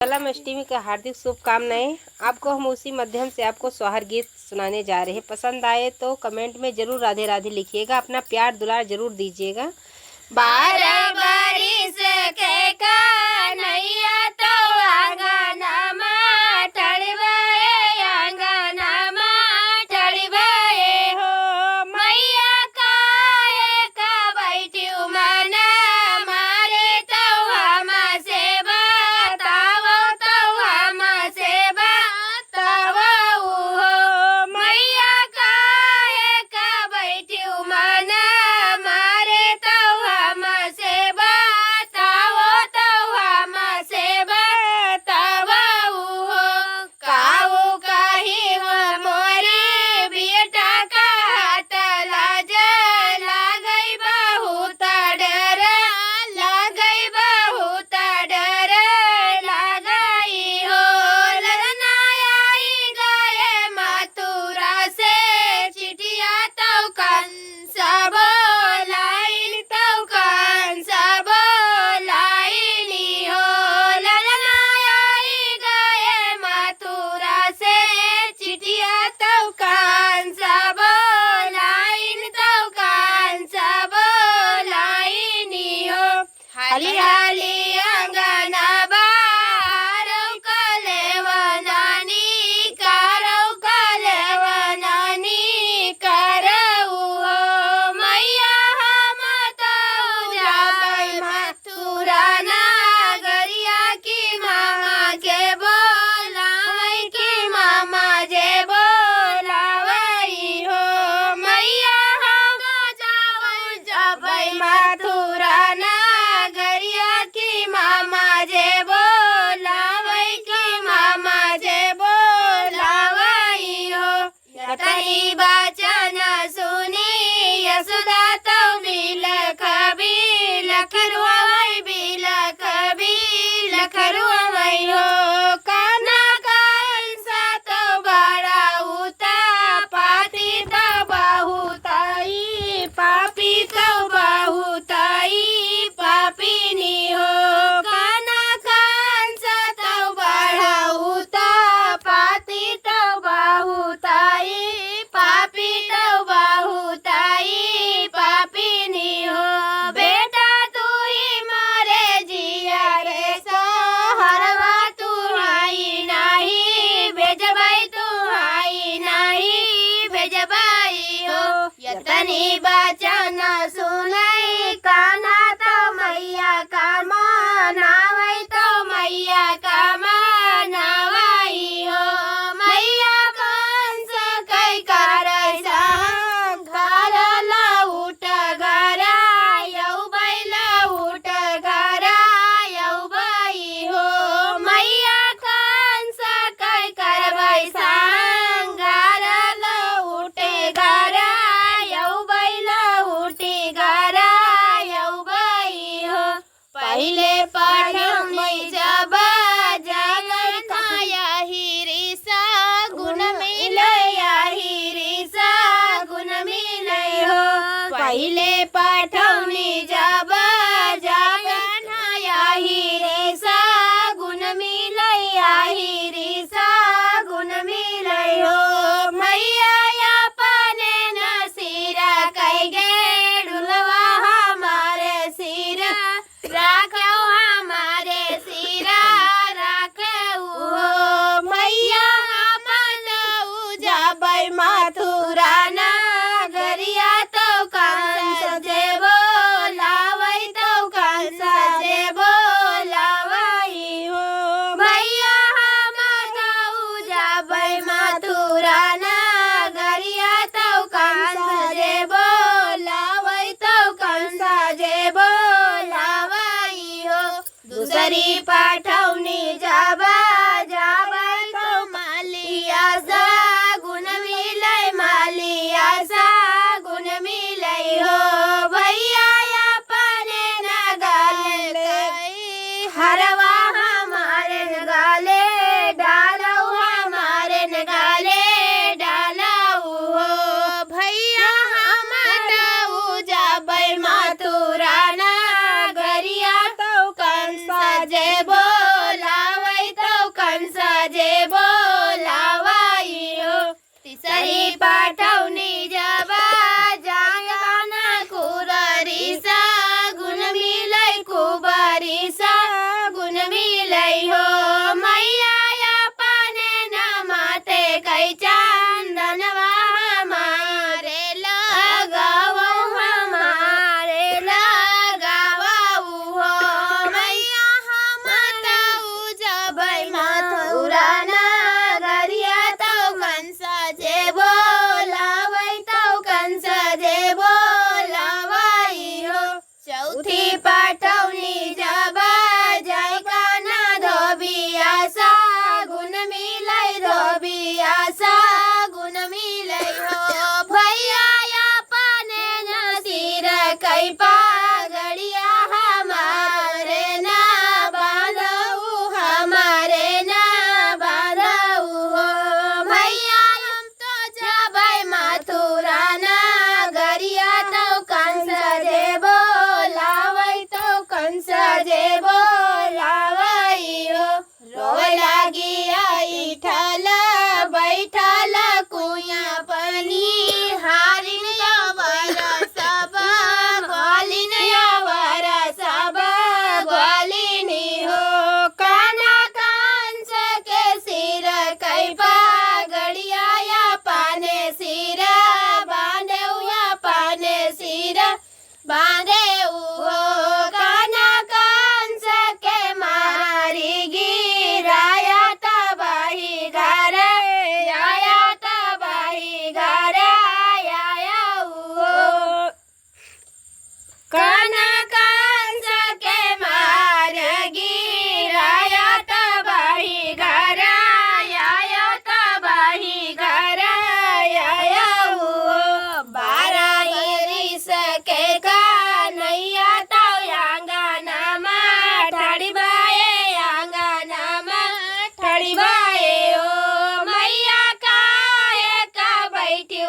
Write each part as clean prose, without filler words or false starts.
कलम अष्टमी का हार्दिक शुभकामनाएं। आपको हम उसी माध्यम से आपको सोहर गीत सुनाने जा रहे हैं। पसंद आए तो कमेंट में जरूर राधे राधे लिखिएगा, अपना प्यार दुलार जरूर दीजिएगा। बारह बारिश के कन्हैया तो आंगनमा टड़वाए, आंगनमा टड़वाए हो। मैया काहे का बैठ्यू मन मारे, तो हमसे बताओ, तो हमसे बताओ हो। मैया काहे का बैठ्यू मन मारे, तो हमसे बताओ, तो हमसे बताओ हो। काऊ कही मोरे बेटा का हाथ लाज लागई, बहुत डर लागई, बहुत डर लागई हो। ललना आई गए मथुरा से चिठिया, तो कंस बोलाइन, तो कंस बोलाइनी हो। ललना आई गए मथुरा से चिठिया, तो कंस बोलाइन, तो कंस बोलाइनी हो। हाली हाली अंगना बारौ कलेवनानी करौ, कलेवनानी करौ हो। मैया हम तो जाबै मथुरा नगरिया, की मामा के बोलावै, की मामा जे बोलावै हो। मैया हम जाबै मथुरा नगरिया, की मामा जे बोलावै, की मामा जे बोलावै हो। यतनी वचन सुनी यशोदा तो बिलख बिलख रोवै, बिलख बिलख रोवै हो। काना कंस तो बड़ा उत्पाती, तो बहुताई पापी, तो बहुताई पापिनी हो। काना कंस तो बड़ा उत्पाती, तो बहुताई पापी, तो बहुताई पापिनी हो। बेटा तू ही मारे जिया रे सोहरवा, तू आई नाही भेजबै, तू आई नाही भेजबै हो। यतनी वचन सुनै काना, तो मैया का मनावै, तो मैया का मनावै हो। मैया कंस कै करै संहार, लौट घर यौबै, लौट घर यौबै हो। मैया कंस कै करबै संहार, लौट घर यौबै, लौट घर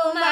उमा